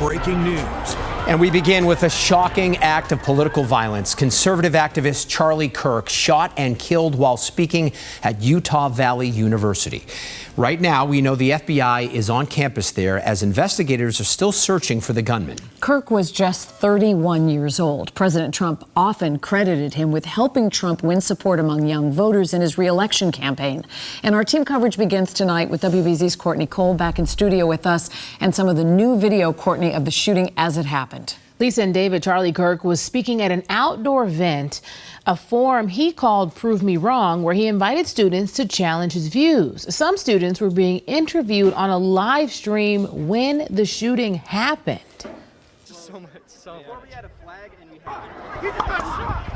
breaking news. And we begin with a shocking act of political violence. Conservative activist Charlie Kirk shot and killed while speaking at Utah Valley University. Right now, we know the FBI is on campus there as investigators are still searching for the gunman. Kirk was just 31 years old. President Trump often credited him with helping Trump win support among young voters in his re-election campaign. And our team coverage begins tonight with WBZ's Courtney back in studio with us and some of the new video, Courtney, of the shooting as it happened. Lisa and David, Charlie Kirk was speaking at an outdoor event, a forum he called Prove Me Wrong, where he invited students to challenge his views. Some students were being interviewed on a live stream when the shooting happened. Before we had a flag and we had... He just got shot!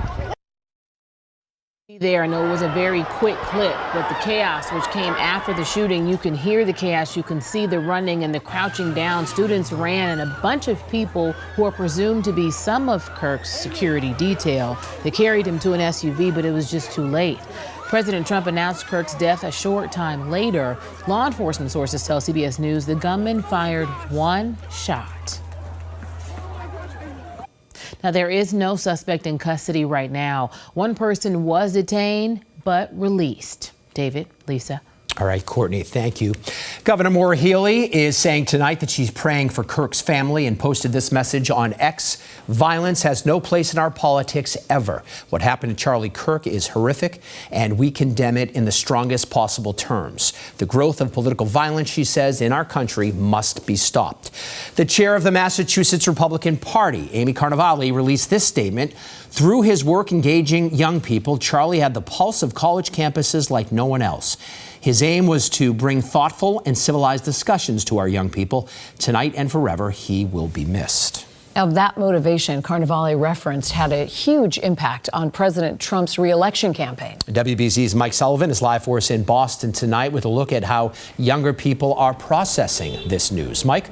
There, I know it was a very quick clip, but the chaos which came after the shooting, you can hear the chaos, you can see the running and the crouching down. Students ran, and a bunch of people who are presumed to be some of Kirk's security detail. They carried him to an SUV, but it was just too late. President Trump announced Kirk's death a short time later. Law enforcement sources tell CBS News the gunman fired one shot. Now, there is no suspect in custody right now. One person was detained but released. David, Lisa. All right, Courtney, thank you. Governor Maura Healey is saying tonight that she's praying for Kirk's family and posted this message on X. Violence has no place in our politics ever. What happened to Charlie Kirk is horrific, and we condemn it in the strongest possible terms. The growth of political violence, she says, in our country must be stopped. The chair of the Massachusetts Republican Party, Amy Carnevale, released this statement. Through his work engaging young people, Charlie had the pulse of college campuses like no one else. His aim was to bring thoughtful and civilized discussions to our young people. Tonight and forever, he will be missed. Now, that motivation Carnevale referenced had a huge impact on President Trump's re-election campaign. WBZ's Mike Sullivan is live for us in Boston tonight with a look at how younger people are processing this news. Mike?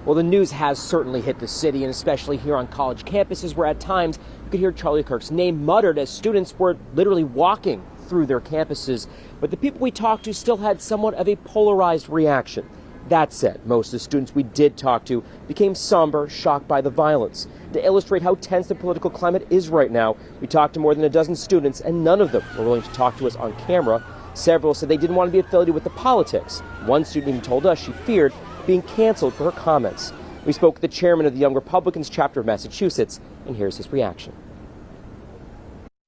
Well, the news has certainly hit the city, and especially here on college campuses, where at times you could hear Charlie Kirk's name muttered as students were literally walking through their campuses. But the people we talked to still had somewhat of a polarized reaction. That said, most of the students we did talk to became somber, shocked by the violence. To illustrate how tense the political climate is right now, we talked to more than a dozen students, and none of them were willing to talk to us on camera. Several said they didn't want to be affiliated with the politics. One student even told us she feared being canceled for her comments. We spoke with the chairman of the Young Republicans chapter of Massachusetts, and here's his reaction.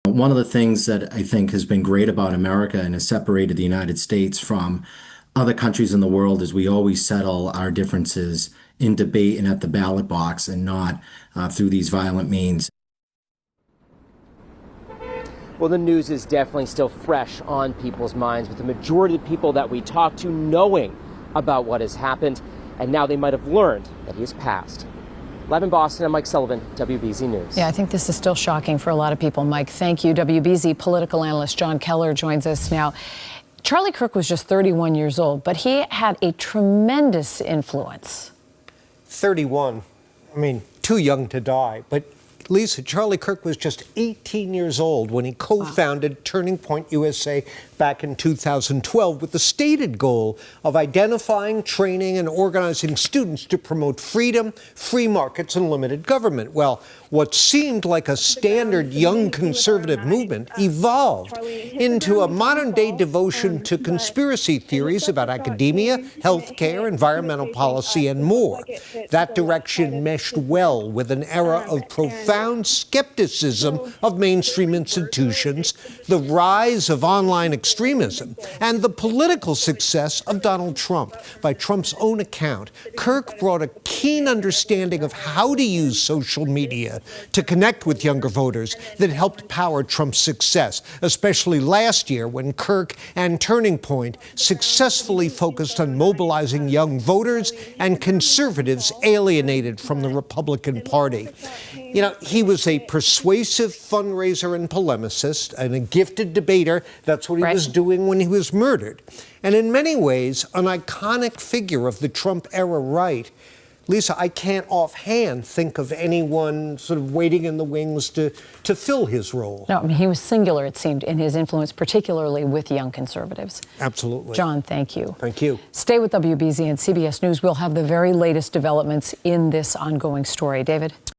One of the things that I think has been great about America and has separated the United States from other countries in the world is we always settle our differences in debate and at the ballot box and not through these violent means. Well, the news is definitely still fresh on people's minds, with the majority of people that we talked to knowing about what has happened, and now they might have learned that he has passed. Live in Boston, I'm Mike Sullivan, WBZ News. Yeah, I think this is still shocking for a lot of people. Mike, thank you. WBZ political analyst Jon Keller joins us now. Charlie Kirk was just 31 years old, but he had a tremendous influence. 31. I mean, too young to die. But Lisa, Charlie Kirk was just 18 years old when he co-founded Turning Point USA back in 2012 with the stated goal of identifying, training, and organizing students to promote freedom, free markets, and limited government. Well, what seemed like a standard young conservative movement evolved into a modern-day devotion to conspiracy theories about academia, healthcare, environmental policy, and more. That direction meshed well with an era of profound skepticism of mainstream institutions, the rise of online extremism, and the political success of Donald Trump. By Trump's own account, Kirk brought a keen understanding of how to use social media to connect with younger voters that helped power Trump's success, especially last year when Kirk and Turning Point successfully focused on mobilizing young voters and conservatives alienated from the Republican Party. You know, he was a persuasive fundraiser and polemicist and a gifted debater. That's what he was doing when he was murdered. And in many ways, an iconic figure of the Trump era right. Lisa, I can't offhand think of anyone sort of waiting in the wings to fill his role. No, I mean, he was singular, it seemed, in his influence, particularly with young conservatives. Absolutely. John, thank you. Thank you. Stay with WBZ and CBS News. We'll have the very latest developments in this ongoing story. David?